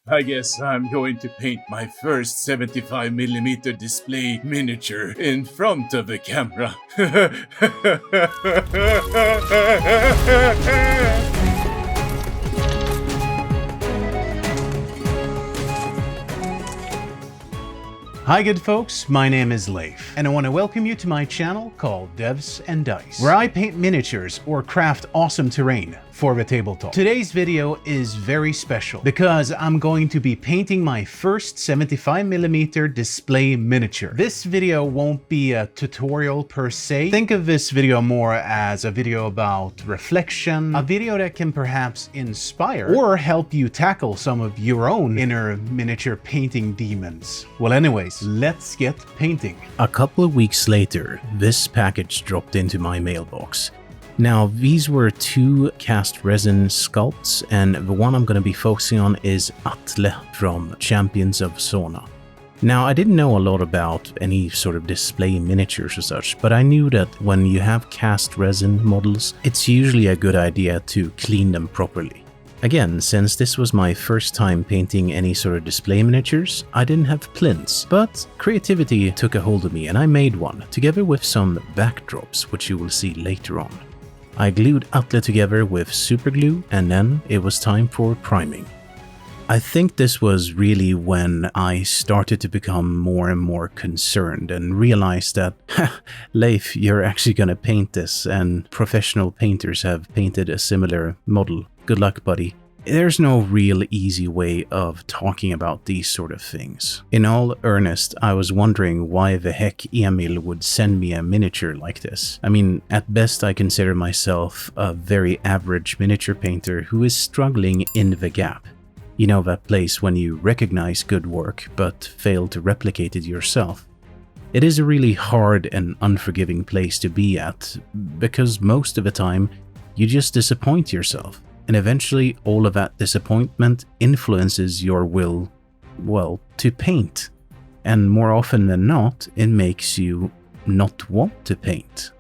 I guess I'm going to paint my first 75mm display miniature in front of the camera. Hi good folks, my name is Leif, and I want to welcome you to my channel called Devs and Dice, where I paint miniatures or craft awesome terrain for the tabletop. Today's video is very special because I'm going to be painting my first 75mm display miniature. This video won't be a tutorial per se. Think of this video more as a video about reflection, a video that can perhaps inspire or help you tackle some of your own inner miniature painting demons. Well anyways, let's get painting. A couple of weeks later, this package dropped into my mailbox. Now, these were two cast resin sculpts, and the one I'm going to be focusing on is Atle from Champions of Sona. Now, I didn't know a lot about any sort of display miniatures or such, but I knew that when you have cast resin models, it's usually a good idea to clean them properly. Again, since this was my first time painting any sort of display miniatures, I didn't have plinths, but creativity took a hold of me and I made one, together with some backdrops, which you will see later on. I glued Atle together with super glue, and then it was time for priming. I think this was really when I started to become more and more concerned and realized that, Leif, you're actually gonna paint this, and professional painters have painted a similar model. Good luck, buddy. There's no real easy way of talking about these sort of things. In all earnest, I was wondering why the heck Emil would send me a miniature like this. I mean, at best I consider myself a very average miniature painter who is struggling in the gap. You know, that place when you recognize good work but fail to replicate it yourself. It is a really hard and unforgiving place to be at, because most of the time you just disappoint yourself. And eventually all of that disappointment influences your will, well, to paint. And more often than not, it makes you not want to paint.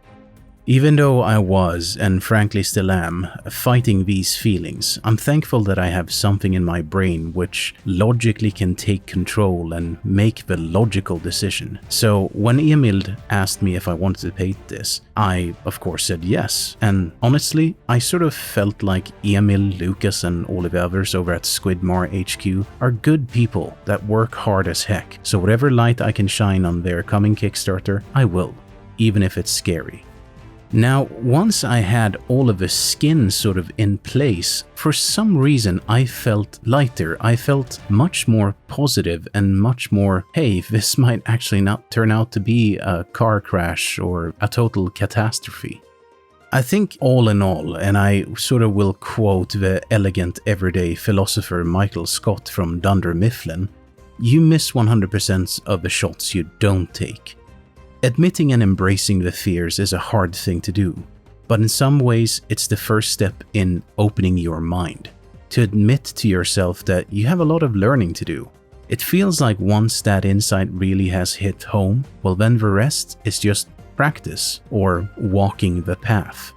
Even though I was, and frankly still am, fighting these feelings, I'm thankful that I have something in my brain which logically can take control and make the logical decision. So when Emil asked me if I wanted to paint this, I of course said yes. And honestly, I sort of felt like Emil, Lucas and all of the others over at Squidmar HQ are good people that work hard as heck. So whatever light I can shine on their coming Kickstarter, I will, even if it's scary. Now, once I had all of the skin sort of in place, for some reason I felt lighter. I felt much more positive and much more, hey, this might actually not turn out to be a car crash or a total catastrophe. I think all in all, and I sort of will quote the elegant everyday philosopher Michael Scott from Dunder Mifflin, you miss 100% of the shots you don't take. Admitting and embracing the fears is a hard thing to do, but in some ways it's the first step in opening your mind. To admit to yourself that you have a lot of learning to do. It feels like once that insight really has hit home, well then the rest is just practice or walking the path.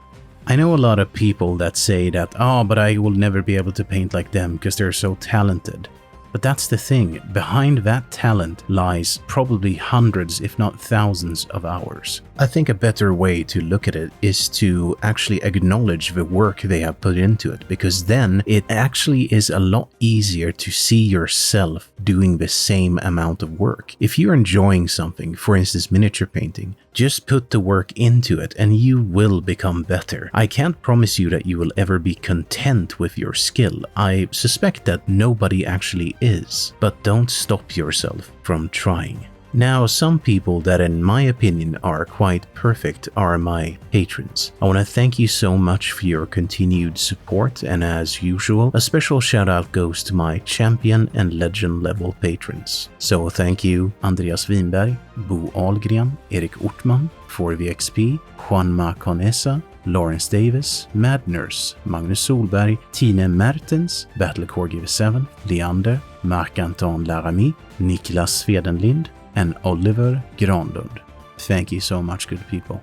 I know a lot of people that say that, oh, but I will never be able to paint like them because they're so talented. But that's the thing, behind that talent lies probably hundreds if not thousands of hours. I think a better way to look at it is to actually acknowledge the work they have put into it, because then it actually is a lot easier to see yourself doing the same amount of work. If you're enjoying something, for instance miniature painting, just put the work into it and you will become better. I can't promise you that you will ever be content with your skill. I suspect that nobody actually is, but don't stop yourself from trying. Now, some people that in my opinion are quite perfect are my patrons. I want to thank you so much for your continued support, and as usual, a special shout out goes to my champion and legend level patrons. So thank you Andreas Winberg, Bo Ahlgren, Erik Ortman, 4VXP, Juanma Conesa, Lawrence Davis, Mad Nurse, Magnus Solberg, Tine Mertens, Battlecore7, Leander, Marc-Anton Larami, Niklas Swedenlind, and Oliver Granlund. Thank you so much, good people.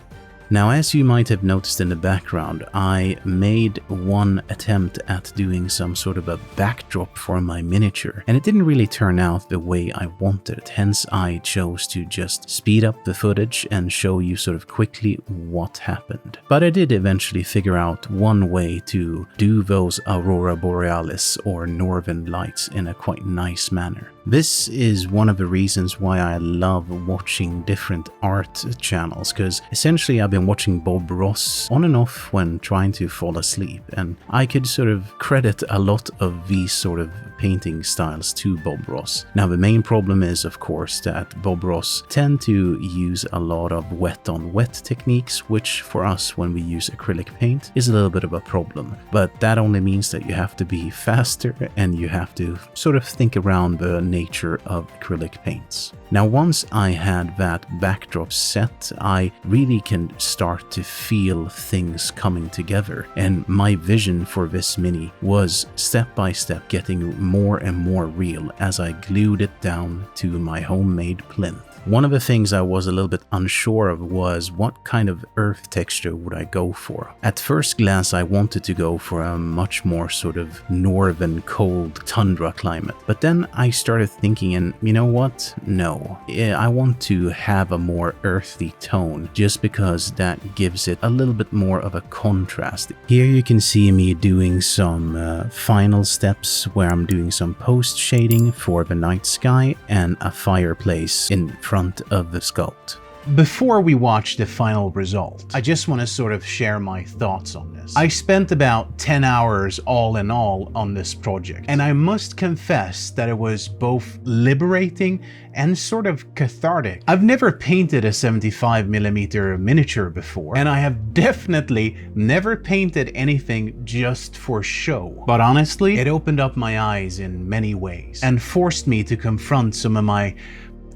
Now, as you might have noticed in the background, I made one attempt at doing some sort of a backdrop for my miniature, and it didn't really turn out the way I wanted. Hence, I chose to just speed up the footage and show you sort of quickly what happened. But I did eventually figure out one way to do those Aurora Borealis or Northern Lights in a quite nice manner. This is one of the reasons why I love watching different art channels, because essentially I've been watching Bob Ross on and off when trying to fall asleep, and I could sort of credit a lot of these sort of painting styles to Bob Ross. Now, the main problem is, of course, that Bob Ross tend to use a lot of wet on wet techniques, which for us when we use acrylic paint is a little bit of a problem. But that only means that you have to be faster and you have to sort of think around the nature of acrylic paints. Now, once I had that backdrop set, I really can start to feel things coming together, and my vision for this mini was step by step getting more and more real as I glued it down to my homemade plinth. One of the things I was a little bit unsure of was what kind of earth texture would I go for. At first glance, I wanted to go for a much more sort of northern cold tundra climate, but then I started thinking, and you know what? No, I want to have a more earthy tone just because that gives it a little bit more of a contrast. Here you can see me doing some final steps where I'm doing some post shading for the night sky and a fireplace in front of the sculpt. Before we watch the final result, I just want to sort of share my thoughts on this. I spent about 10 hours all in all on this project, and I must confess that it was both liberating and sort of cathartic. I've never painted a 75mm miniature before, and I have definitely never painted anything just for show. But honestly, it opened up my eyes in many ways and forced me to confront some of my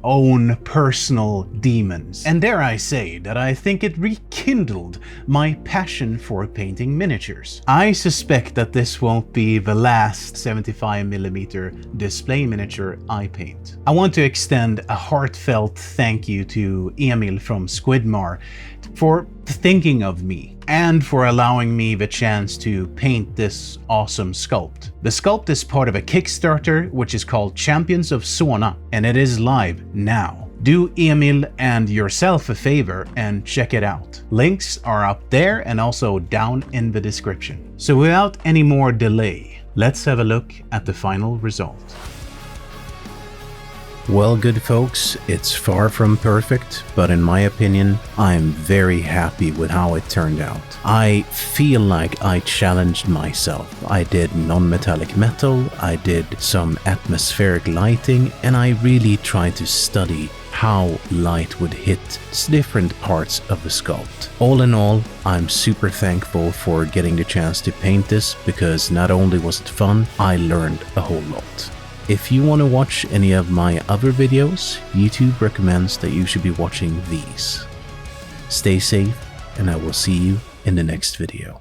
own personal demons. And dare I say that I think it rekindled my passion for painting miniatures. I suspect that this won't be the last 75mm display miniature I paint. I want to extend a heartfelt thank you to Emil from Squidmar for thinking of me and for allowing me the chance to paint this awesome sculpt. The sculpt is part of a Kickstarter which is called Champions of Sona, and it is live now. Do Emil and yourself a favor and check it out. Links are up there and also down in the description. So without any more delay, let's have a look at the final result. Well, good folks, it's far from perfect, but in my opinion, I'm very happy with how it turned out. I feel like I challenged myself. I did non-metallic metal, I did some atmospheric lighting, and I really tried to study how light would hit different parts of the sculpt. All in all, I'm super thankful for getting the chance to paint this, because not only was it fun, I learned a whole lot. If you want to watch any of my other videos, YouTube recommends that you should be watching these. Stay safe, and I will see you in the next video.